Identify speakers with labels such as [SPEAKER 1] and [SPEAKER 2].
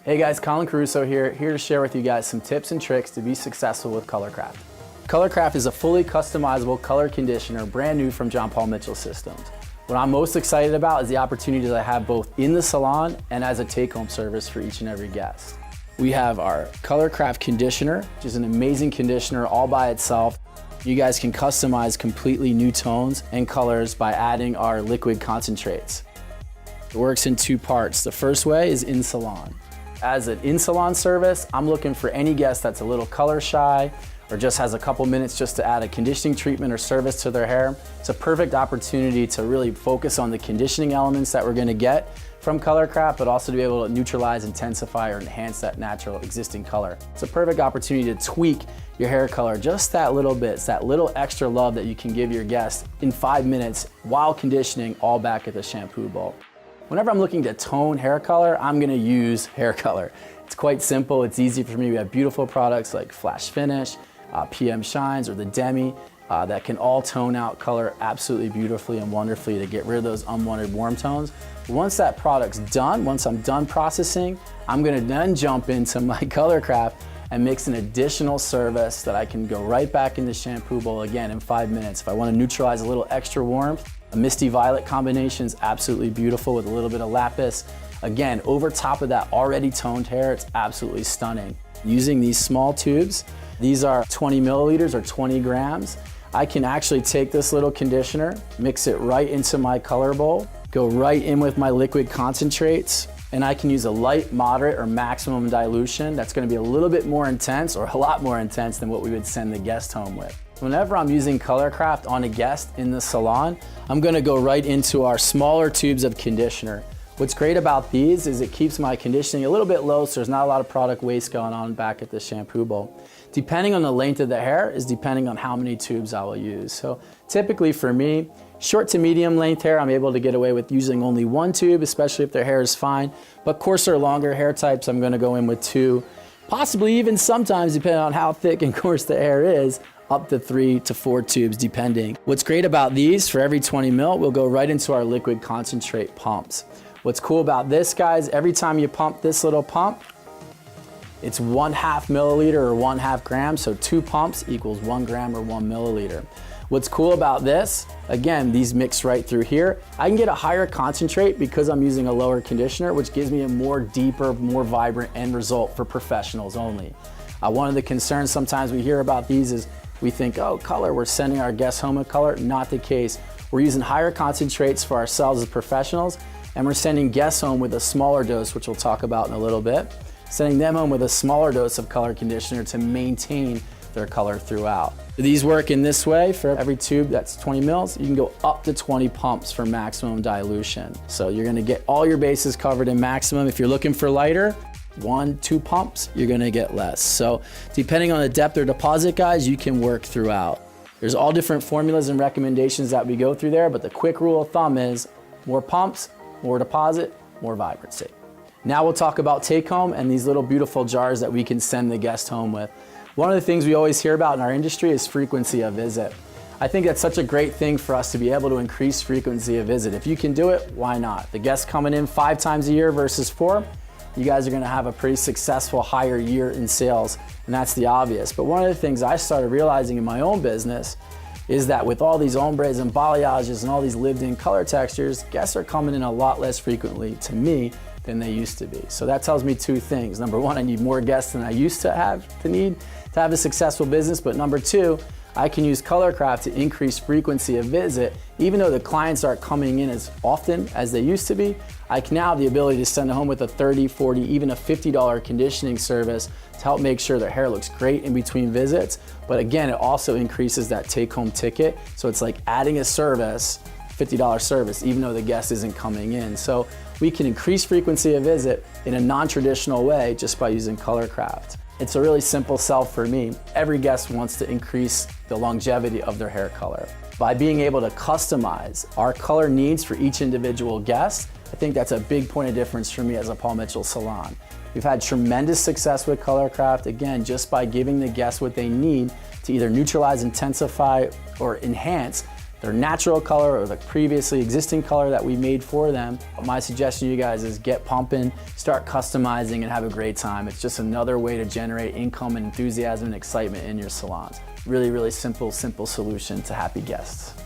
[SPEAKER 1] Hey guys, Colin Caruso here to share with you guys some tips and tricks to be successful with Kraft. Kraft is a fully customizable color conditioner, brand new from John Paul Mitchell Systems. What I'm most excited about is the opportunities I have both in the salon and as a take-home service for each and every guest. We have our Kraft conditioner, which is an amazing conditioner all by itself. You guys can customize completely new tones and colors by adding our liquid concentrates. It works in two parts. The first way is in salon. As an in-salon service, I'm looking for any guest that's a little color shy or just has a couple minutes just to add a conditioning treatment or service to their hair. It's a perfect opportunity to really focus on the conditioning elements that we're gonna get from Kraft, but also to be able to neutralize, intensify, or enhance that natural existing color. It's a perfect opportunity to tweak your hair color just that little bit. It's that little extra love that you can give your guest in 5 minutes while conditioning, all back at the shampoo bowl. Whenever I'm looking to tone hair color, I'm gonna use hair color. It's quite simple, it's easy for me. We have beautiful products like Flash Finish, PM Shines, or the Demi that can all tone out color absolutely beautifully and wonderfully to get rid of those unwanted warm tones. Once that product's done, once I'm done processing, I'm gonna then jump into my Kraft and mix an additional service that I can go right back in the shampoo bowl again in 5 minutes. If I wanna neutralize a little extra warmth, a misty violet combination is absolutely beautiful with a little bit of lapis. Again, over top of that already toned hair, it's absolutely stunning. Using these small tubes, these are 20 milliliters or 20 grams. I can actually take this little conditioner, mix it right into my color bowl, go right in with my liquid concentrates, and I can use a light, moderate, or maximum dilution that's gonna be a little bit more intense or a lot more intense than what we would send the guest home with. Whenever I'm using Kraft on a guest in the salon, I'm gonna go right into our smaller tubes of conditioner. What's great about these is it keeps my conditioning a little bit low so there's not a lot of product waste going on back at the shampoo bowl. Depending on the length of the hair is depending on how many tubes I will use. So typically for me, short to medium length hair, I'm able to get away with using only one tube, especially if their hair is fine. But coarser, longer hair types, I'm gonna go in with 2, possibly even sometimes, depending on how thick and coarse the hair is, up to 3 to 4 tubes depending. What's great about these, for every 20 mil, we'll go right into our liquid concentrate pumps. What's cool about this, guys, every time you pump this little pump, it's 1/2 milliliter or 1/2 gram, so 2 pumps equals 1 gram or 1 milliliter. What's cool about this, again, these mix right through here. I can get a higher concentrate because I'm using a lower conditioner, which gives me a more deeper, more vibrant end result for professionals only. One of the concerns sometimes we hear about these is we think, oh, color, we're sending our guests home with color. Not the case. We're using higher concentrates for ourselves as professionals, and we're sending guests home with a smaller dose, which we'll talk about in a little bit. Sending them home with a smaller dose of color conditioner to maintain their color throughout. These work in this way. For every tube that's 20 mils, you can go up to 20 pumps for maximum dilution. So you're gonna get all your bases covered in maximum. If you're looking for lighter, 1-2 pumps, you're gonna get less. So depending on the depth or deposit, guys, you can work throughout. There's all different formulas and recommendations that we go through there, but the quick rule of thumb is more pumps, more deposit, more vibrancy. Now we'll talk about take home and these little beautiful jars that we can send the guest home with. One of the things we always hear about in our industry is frequency of visit. I think that's such a great thing for us to be able to increase frequency of visit. If you can do it, why not? The guests coming in 5 times a year versus 4, you guys are gonna have a pretty successful higher year in sales, and that's the obvious. But one of the things I started realizing in my own business is that with all these ombres and balayages and all these lived-in color textures, guests are coming in a lot less frequently to me than they used to be. So that tells me 2 things. Number 1, I need more guests than I used to need to have a successful business. But number 2, I can use Kraft to increase frequency of visit. Even though the clients aren't coming in as often as they used to be, I can now have the ability to send them home with a $30, $40, even a $50 conditioning service to help make sure their hair looks great in between visits. But again, it also increases that take-home ticket. So it's like adding a service, $50 service, even though the guest isn't coming in. So we can increase frequency of visit in a non-traditional way just by using Kraft. It's a really simple sell for me. Every guest wants to increase the longevity of their hair color. By being able to customize our color needs for each individual guest, I think that's a big point of difference for me as a Paul Mitchell salon. We've had tremendous success with Kraft, again, just by giving the guests what they need to either neutralize, intensify, or enhance their natural color or the previously existing color that we made for them. My suggestion to you guys is get pumping, start customizing, and have a great time. It's just another way to generate income and enthusiasm and excitement in your salons. Really, really simple solution to happy guests.